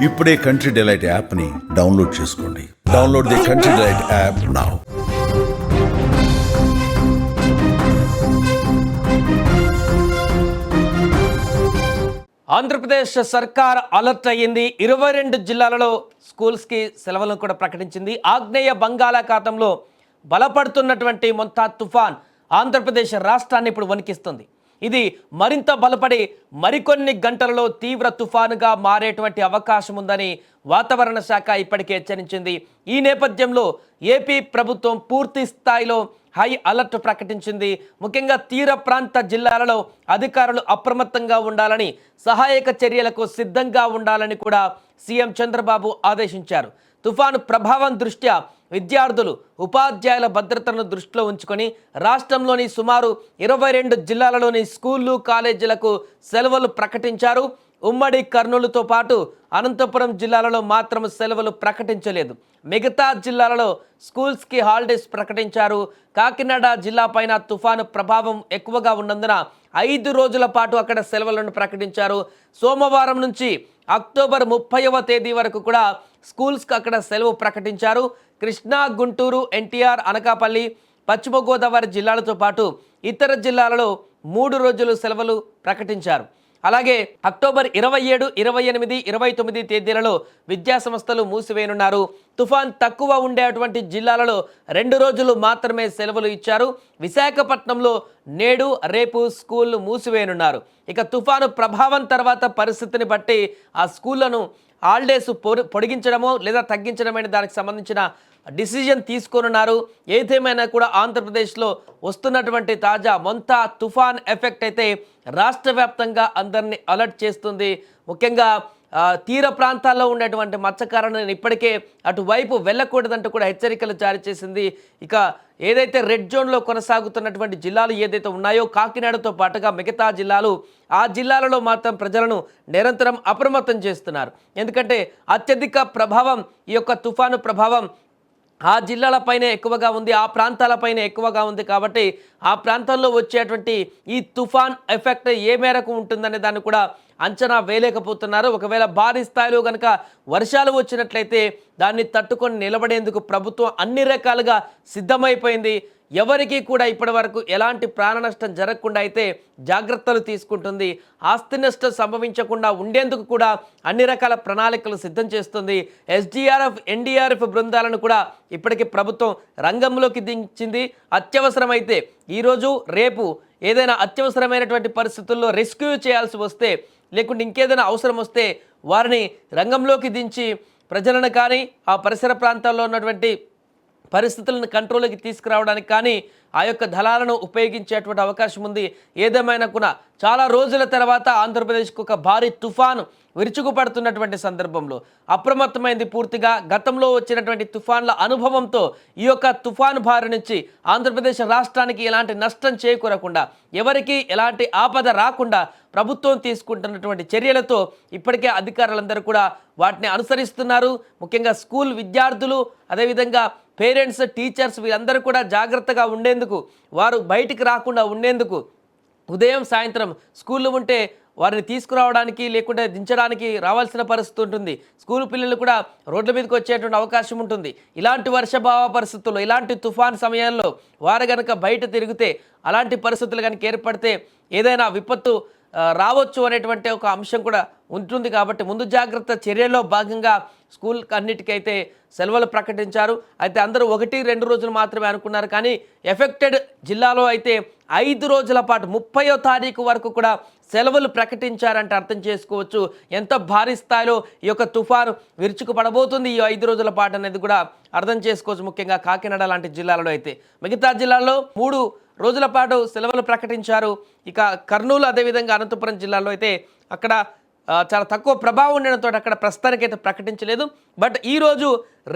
ఇప్పుడే country delight యాప్ని download చేసుకోండి. Download the country delight app now. Andhra Pradesh సర్కార్ అలర్ట్ అయ్యింది. 22 జిల్లాలలో స్కూల్స్కి సెలవులను కూడా ప్రకటించింది. ఆగ్నేయ బంగాళాఖాతంలో బలపడుతున్నటువంటి మొంతా తుఫాన్ ఆంధ్రప్రదేశ్ రాష్ట్రాన్ని ఇప్పుడు వణికిస్తుంది. ఇది మరింత బలపడి మరికొన్ని గంటలలో తీవ్ర తుఫానుగా మారేటువంటి అవకాశం ఉందని వాతావరణ శాఖ ఇప్పటికే హెచ్చరించింది. ఈ నేపథ్యంలో ఏపీ ప్రభుత్వం పూర్తి స్థాయిలో హై అలర్ట్ ప్రకటించింది. ముఖ్యంగా తీర ప్రాంత జిల్లాలలో అధికారులు అప్రమత్తంగా ఉండాలని, సహాయక చర్యలకు సిద్ధంగా ఉండాలని కూడా సీఎం చంద్రబాబు ఆదేశించారు. తుఫాను ప్రభావం దృష్ట్యా విద్యార్థులు, ఉపాధ్యాయుల భద్రతను దృష్టిలో ఉంచుకొని రాష్ట్రంలోని సుమారు 22 జిల్లాలలోని స్కూళ్ళు, కాలేజీలకు సెలవులు ప్రకటించారు. ఉమ్మడి కర్నూలుతో పాటు అనంతపురం జిల్లాలలో మాత్రం సెలవులు ప్రకటించలేదు. మిగతా జిల్లాలలో స్కూల్స్కి హాలిడేస్ ప్రకటించారు. కాకినాడ జిల్లా పైన తుఫాను ప్రభావం ఎక్కువగా ఉన్నందున 5 రోజుల పాటు అక్కడ సెలవులను ప్రకటించారు. సోమవారం నుంచి అక్టోబర్ 30వ తేదీ వరకు కూడా స్కూల్స్కి అక్కడ సెలవు ప్రకటించారు. కృష్ణా, గుంటూరు, ఎన్టీఆర్, అనకాపల్లి, పశ్చిమ గోదావరి జిల్లాలతో పాటు ఇతర జిల్లాలలో 3 రోజులు సెలవులు ప్రకటించారు. అలాగే అక్టోబర్ 27, 28, 29 తేదీలలో విద్యాసంస్థలు మూసివేయనున్నారు. తుఫాన్ తక్కువ ఉండేటువంటి జిల్లాలలో 2 రోజులు మాత్రమే సెలవులు ఇచ్చారు. విశాఖపట్నంలో నేడు, రేపు స్కూళ్లు మూసివేయనున్నారు. ఇక తుఫాను ప్రభావం తర్వాత పరిస్థితిని బట్టి ఆ స్కూళ్లను హాలిడేస్ పొడిగించడమో లేదా తగ్గించడమైన దానికి సంబంధించిన డిసిజన్ తీసుకోనున్నారు. ఏదేమైనా కూడా ఆంధ్రప్రదేశ్లో వస్తున్నటువంటి తాజా మొంతా తుఫాన్ ఎఫెక్ట్ అయితే రాష్ట్ర వ్యాప్తంగా అందరినీ అలర్ట్ చేస్తుంది. ముఖ్యంగా తీర ప్రాంతాల్లో ఉండేటువంటి మత్స్యకారులను ఇప్పటికే అటువైపు వెళ్ళకూడదంటూ కూడా హెచ్చరికలు జారీ చేసింది. ఇక ఏదైతే రెడ్ జోన్లో కొనసాగుతున్నటువంటి జిల్లాలు ఏదైతే ఉన్నాయో కాకినాడతో పాటుగా మిగతా జిల్లాలు, ఆ జిల్లాలలో మాత్రం ప్రజలను నిరంతరం అప్రమత్తం చేస్తున్నారు. ఎందుకంటే అత్యధిక ప్రభావం ఈ యొక్క తుఫాను ప్రభావం ఆ జిల్లాలపైనే ఎక్కువగా ఉంది, ఆ ప్రాంతాలపైనే ఎక్కువగా ఉంది. కాబట్టి ఆ ప్రాంతాల్లో వచ్చేటువంటి ఈ తుఫాన్ ఎఫెక్ట్ ఏ మేరకు ఉంటుందనే దాన్ని కూడా అంచనా వేయలేకపోతున్నారు. ఒకవేళ భారీ స్థాయిలో కనుక వర్షాలు వచ్చినట్లయితే దాన్ని తట్టుకొని నిలబడేందుకు ప్రభుత్వం అన్ని రకాలుగా సిద్ధమైపోయింది. ఎవరికి కూడా ఇప్పటి వరకు ఎలాంటి ప్రాణ నష్టం జరగకుండా అయితే జాగ్రత్తలు తీసుకుంటుంది. ఆస్తి నష్టం సంభవించకుండా ఉండేందుకు కూడా అన్ని రకాల ప్రణాళికలు సిద్ధం చేస్తుంది. ఎస్డీఆర్ఎఫ్, ఎన్డీఆర్ఎఫ్ బృందాలను కూడా ఇప్పటికీ ప్రభుత్వం రంగంలోకి దించింది. అత్యవసరమైతే ఈరోజు, రేపు ఏదైనా అత్యవసరమైనటువంటి పరిస్థితుల్లో రెస్క్యూ చేయాల్సి వస్తే, లేకుంటే ఇంకేదైనా అవసరం వస్తే వారిని రంగంలోకి దించి ప్రజలను కానీ ఆ పరిసర ప్రాంతాల్లో ఉన్నటువంటి పరిస్థితులను కంట్రోల్కి తీసుకురావడానికి కానీ ఆ యొక్క దళాలను ఉపయోగించేటువంటి అవకాశం ఉంది. ఏదేమైనా కూడా చాలా రోజుల తర్వాత ఆంధ్రప్రదేశ్కు ఒక భారీ తుఫాను విరుచుకుపడుతున్నటువంటి సందర్భంలో అప్రమత్తమైంది పూర్తిగా. గతంలో వచ్చినటువంటి తుఫాన్ల అనుభవంతో ఈ యొక్క తుఫాను బారి నుంచి ఆంధ్రప్రదేశ్ రాష్ట్రానికి ఎలాంటి నష్టం చేకూరకుండా, ఎవరికి ఎలాంటి ఆపద రాకుండా ప్రభుత్వం తీసుకుంటున్నటువంటి చర్యలతో ఇప్పటికే అధికారులందరూ కూడా వాటిని అనుసరిస్తున్నారు. ముఖ్యంగా స్కూల్ విద్యార్థులు, అదేవిధంగా పేరెంట్స్, టీచర్స్ వీళ్ళందరూ కూడా జాగ్రత్తగా ఉండేందుకు, వారు బయటికి రాకుండా ఉండేందుకు ఉదయం, సాయంత్రం స్కూళ్ళు ఉంటే వారిని తీసుకురావడానికి లేకుంటే దించడానికి రావాల్సిన పరిస్థితి ఉంటుంది. స్కూల్ పిల్లలు కూడా రోడ్ల మీదకి వచ్చేటువంటి అవకాశం ఉంటుంది. ఇలాంటి వర్షభావ పరిస్థితుల్లో, ఇలాంటి తుఫాన్ సమయాల్లో వారు కనుక బయట తిరిగితే, అలాంటి పరిస్థితులు కనుక ఏర్పడితే ఏదైనా విపత్తు రావచ్చు అనేటువంటి ఒక అంశం కూడా ఉంటుంది. కాబట్టి ముందు జాగ్రత్త చర్యల్లో భాగంగా స్కూల్ అన్నిటికైతే సెలవులు ప్రకటించారు. అయితే అందరూ 1-2 రోజులు మాత్రమే అనుకున్నారు. కానీ ఎఫెక్టెడ్ జిల్లాలో అయితే 5 రోజుల పాటు 30వ తారీఖు వరకు కూడా సెలవులు ప్రకటించారంటే అర్థం చేసుకోవచ్చు ఎంత భారీ స్థాయిలో ఈ యొక్క తుఫాను విరుచుకుపడబోతుంది ఈ 5 రోజుల పాటు అనేది కూడా అర్థం చేసుకోవచ్చు. ముఖ్యంగా కాకినాడ లాంటి జిల్లాలలో అయితే. మిగతా జిల్లాల్లో 3 రోజుల పాటు సెలవులు ప్రకటించారు. ఇక కర్నూలు, అదేవిధంగా అనంతపురం జిల్లాలో అయితే అక్కడ చాలా తక్కువ ప్రభావం ఉండడంతో అక్కడ ప్రస్తుతానికైతే ప్రకటించలేదు. బట్ ఈరోజు,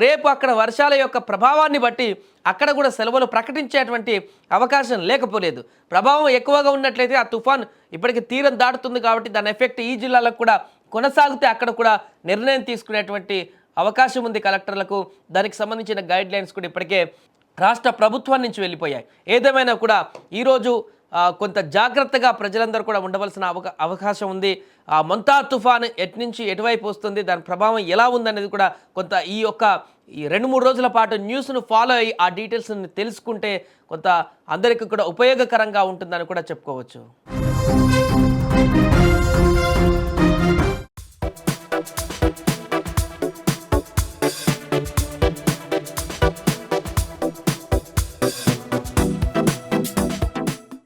రేపు అక్కడ వర్షాల యొక్క ప్రభావాన్ని బట్టి అక్కడ కూడా సెలవులు ప్రకటించేటువంటి అవకాశం లేకపోలేదు. ప్రభావం ఎక్కువగా ఉన్నట్లయితే ఆ తుఫాన్ ఇప్పటికీ తీరం దాటుతుంది కాబట్టి దాని ఎఫెక్ట్ ఈ జిల్లాలకు కూడా కొనసాగితే అక్కడ కూడా నిర్ణయం తీసుకునేటువంటి అవకాశం ఉంది కలెక్టర్లకు. దానికి సంబంధించిన గైడ్ లైన్స్ కూడా ఇప్పటికే రాష్ట్ర ప్రభుత్వం నుంచి వెళ్ళిపోయాయి. ఏదేమైనా కూడా ఈరోజు కొంత జాగ్రత్తగా ప్రజలందరూ కూడా ఉండవలసిన అవకాశం ఉంది. ఆ మొంతా తుఫాను నుంచి ఎటువైపు వస్తుంది, దాని ప్రభావం ఎలా ఉందనేది కూడా కొంత ఈ 2-3 రోజుల పాటు న్యూస్ను ఫాలో అయ్యి ఆ డీటెయిల్స్ని తెలుసుకుంటే కొంత అందరికీ కూడా ఉపయోగకరంగా ఉంటుందని కూడా చెప్పుకోవచ్చు.